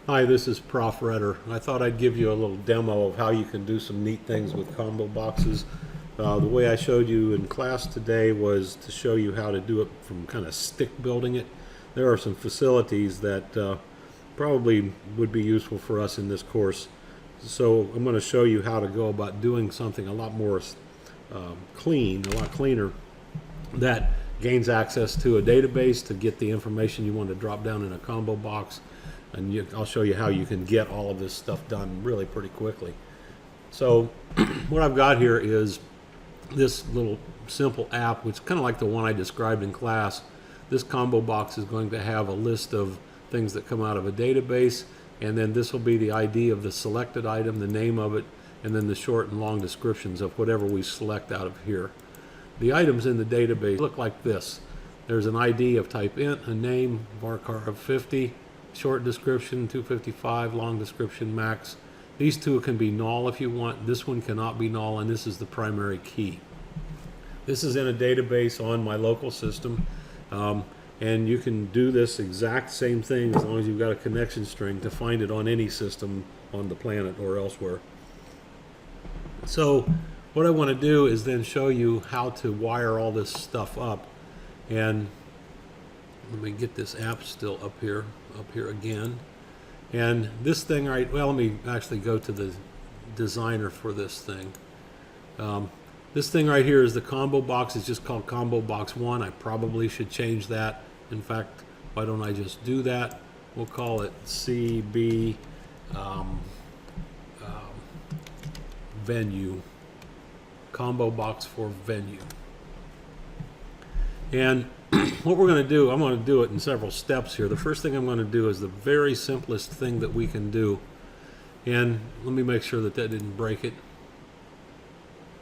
Hi, this is Prof. Redder. I thought I'd give you a little demo of how you can do some neat things with combo boxes. The way I showed you in class today was to show you how to do it from kind of stick building it. There are some facilities that probably would be useful for us in this course. So I'm going to show you how to go about doing something a lot more clean, a lot cleaner, that gains access to a database to get the information you want to drop down in a combo box. And I'll show you how you can get all of this stuff done really pretty quickly. So what I've got here is this little simple app, which is kind of like the one I described in class. This combo box is going to have a list of things that come out of a database, and then this will be the ID of the selected item, the name of it, and then the short and long descriptions of whatever we select out of here. The items in the database look like this. There's an ID of type int, a name, varchar of 50, short description 255, long description max. These two can be null if you want. This one cannot be null, and this is the primary key. This is in a database on my local system, and you can do this exact same thing as long as you've got a connection string to find it on any system on the planet or elsewhere. So what I want to do is then show you how to wire all this stuff up. And let me get this app still up here again. And this thing well, let me actually go to the designer for this thing. This thing right here is the combo box. It's just called Combo Box 1. I probably should change that. In fact, why don't I just do that? We'll call it CB venue. Combo box for venue. And what we're going to do, I'm going to do it in several steps here. The first thing I'm going to do is the very simplest thing that we can do. And let me make sure that didn't break it.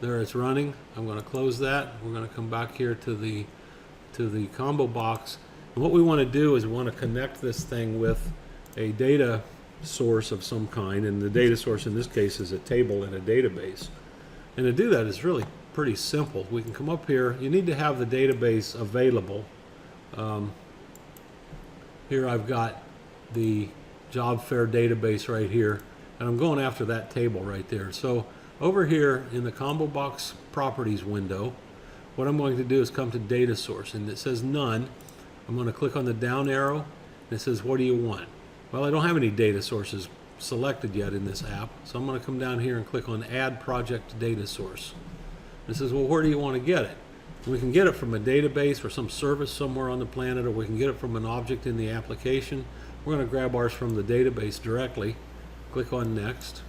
There, it's running. I'm going to close that. We're going to come back here to the combo box. And what we want to do is we want to connect this thing with a data source of some kind. And the data source in this case is a table in a database. And to do that is really pretty simple. We can come up here. You need to have the database available. Here I've got the job fair database right here, and I'm going after that table right there. So over here in the combo box properties window, what I'm going to do is come to data source, and it says none. I'm going to click on the down arrow, and it says what do you want? Well, I don't have any data sources selected yet in this app, so I'm going to come down here and click on add project data source. It says, well, where do you want to get it? We can get it from a database or some service somewhere on the planet, or we can get it from an object in the application. We're going to grab ours from the database directly. Click on next.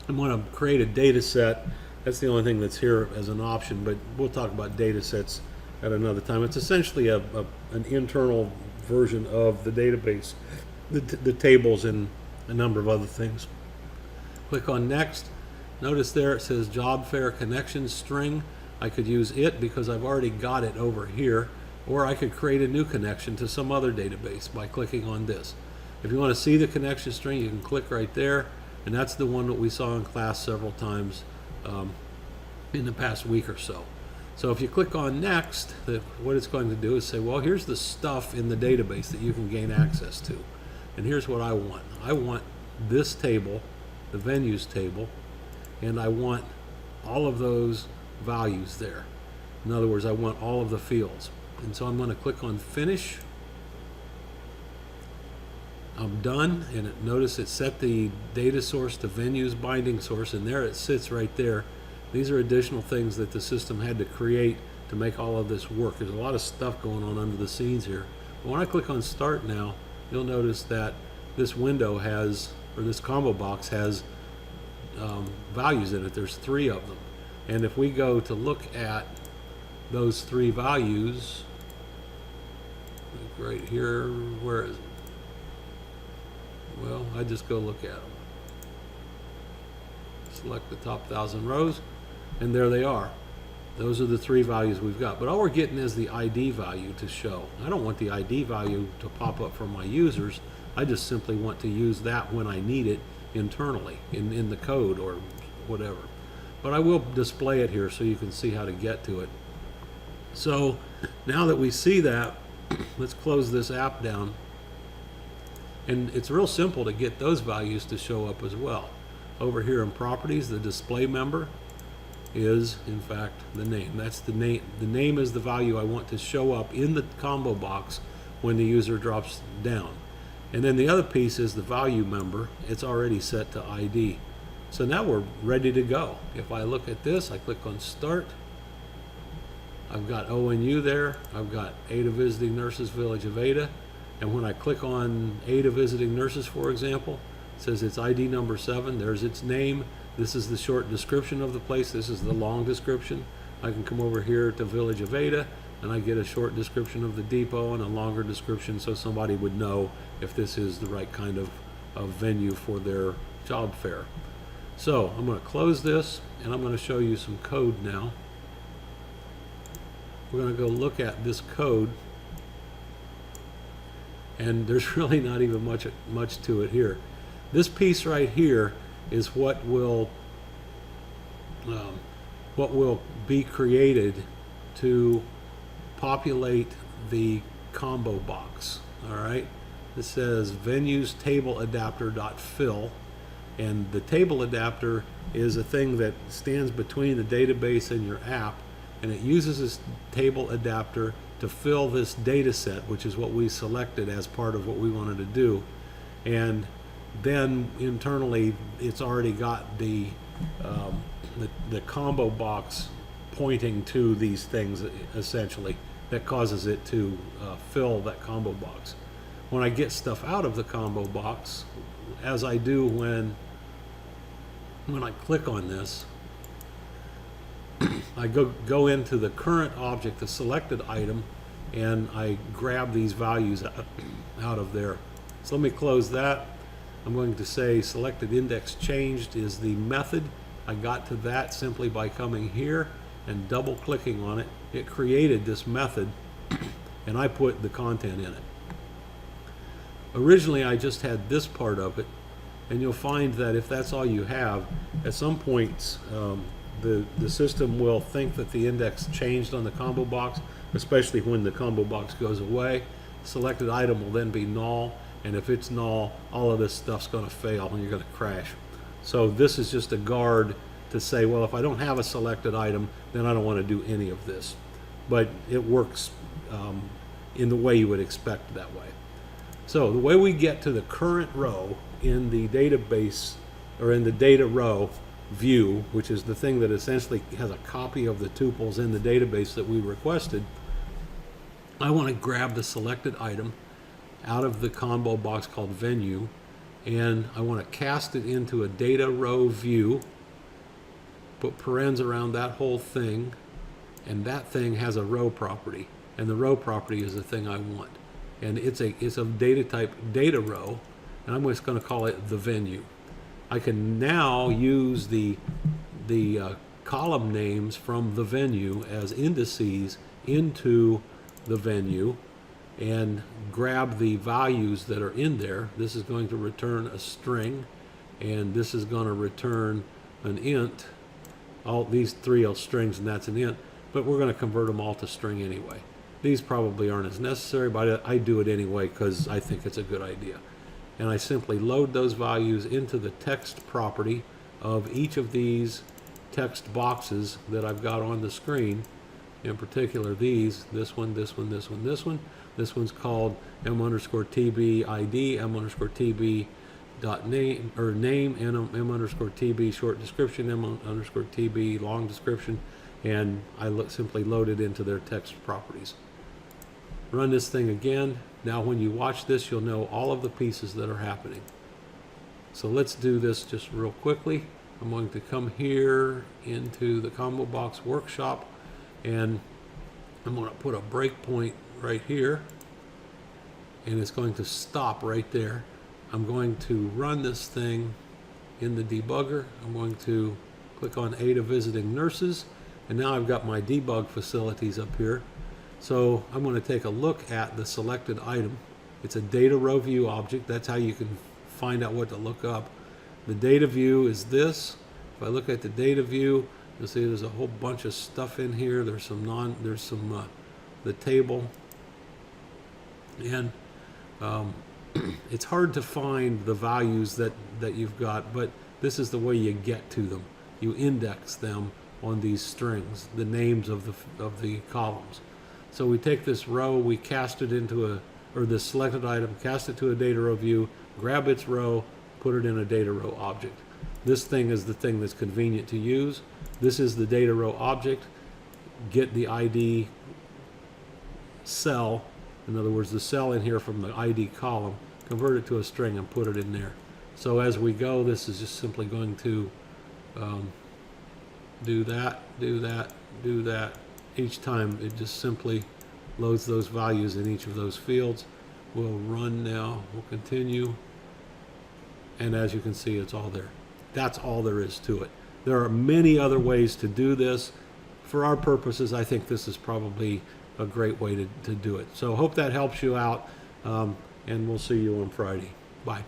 I'm going to create a data set. That's the only thing that's here as an option, but we'll talk about data sets at another time. It's essentially an internal version of the database, the tables and a number of other things. Click on next. Notice there it says job fair connection string. I could use it because I've already got it over here, or I could create a new connection to some other database by clicking on this. If you want to see the connection string, you can click right there, and that's the one that we saw in class several times in the past week or so. So if you click on next, what it's going to do is say, well, here's the stuff in the database that you can gain access to. And here's what I want. I want this table, the venues table, and I want all of those values there. In other words, I want all of the fields. And so I'm going to click on finish. I'm done, and notice it set the data source to venues binding source, and there it sits right there. These are additional things that the system had to create to make all of this work. There's a lot of stuff going on under the scenes here. But when I click on start now, you'll notice that this window has, or this combo box has values in it. There's 3 of them. And if we go to look at those 3 values, right here, where is it? Well, I just go look at them. Select the top 1,000 rows, and there they are. Those are the 3 values we've got. But all we're getting is the ID value to show. I don't want the ID value to pop up from my users. I just simply want to use that when I need it internally in the code or whatever. But I will display it here so you can see how to get to it. So now that we see that, let's close this app down. And it's real simple to get those values to show up as well. Over here in properties, the display member is in fact the name. That's the name. The name is the value I want to show up in the combo box when the user drops down. And then the other piece is the value member. It's already set to ID. So now we're ready to go. If I look at this, I click on Start. I've got ONU there. I've got Ada Visiting Nurses, Village of Ada. And when I click on Ada Visiting Nurses, for example, it says it's ID number 7. There's its name. This is the short description of the place. This is the long description. I can come over here to Village of Ada, and I get a short description of the depot and a longer description so somebody would know if this is the right kind of venue for their job fair. So I'm going to close this, and I'm going to show you some code now. We're going to go look at this code, and there's really not even much to it here. This piece right here is what will be created to populate the combo box. All right, this says venues table adapter.fill, and the table adapter is a thing that stands between the database and your app, and it uses this table adapter to fill this data set, which is what we selected as part of what we wanted to do. And then internally, it's already got the combo box pointing to these things, essentially, that causes it to fill that combo box. When I get stuff out of the combo box, as I do when I click on this, I go into the current object, the selected item, and I grab these values out of there. So let me close that. I'm going to say selected index changed is the method. I got to that simply by coming here and double clicking on it. It created this method, and I put the content in it. Originally I just had this part of it, and you'll find that if that's all you have, at some points the system will think that the index changed on the combo box, especially when the combo box goes away. Selected item will then be null, and if it's null, all of this stuff's going to fail and you're going to crash. So this is just a guard to say, well, if I don't have a selected item, then I don't want to do any of this. But it works in the way you would expect that way. So the way we get to the current row in the database, or in the data row view, which is the thing that essentially has a copy of the tuples in the database that we requested, I want to grab the selected item out of the combo box called venue, and I want to cast it into a data row view, put parens around that whole thing, and that thing has a row property, and the row property is the thing I want. And it's a data type data row, and I'm just going to call it the venue. I can now use the column names from the venue as indices into the venue and grab the values that are in there. This is going to return a string, and this is going to return an int. All these three are strings, and that's an int, but we're going to convert them all to string anyway. These probably aren't as necessary, but I do it anyway because I think it's a good idea. And I simply load those values into the text property of each of these text boxes that I've got on the screen. In particular, these, this one, this one, this one, this one. This one's called m_tb ID, m_tb dot name, or name, and m_tb short description, m_tb long description, and I simply load it into their text properties. Run this thing again. Now when you watch this, you'll know all of the pieces that are happening. So let's do this just real quickly. I'm going to come here into the combo box workshop, and I'm going to put a breakpoint right here, and it's going to stop right there. I'm going to run this thing in the debugger. I'm going to click on Ada Visiting Nurses, and now I've got my debug facilities up here. So I'm going to take a look at the selected item. It's a data row view object. That's how you can find out what to look up. The data view is this. If I look at the data view, you'll see there's a whole bunch of stuff in here. There's the table, and it's hard to find the values that you've got, but this is the way you get to them. You index them on these strings, the names of the columns. So we take this row, we cast it into or this selected item, cast it to a data row view, grab its row, put it in a data row object. This thing is the thing that's convenient to use. This is the data row object. Get the ID cell, in other words, the cell in here from the ID column, convert it to a string and put it in there. So as we go, this is just simply going to do that, do that, do that. Each time it just simply loads those values in each of those fields. We'll run now, we'll continue, and as you can see, it's all there. That's all there is to it. There are many other ways to do this. For our purposes, I think this is probably a great way to do it. So hope that helps you out, and we'll see you on Friday. Bye.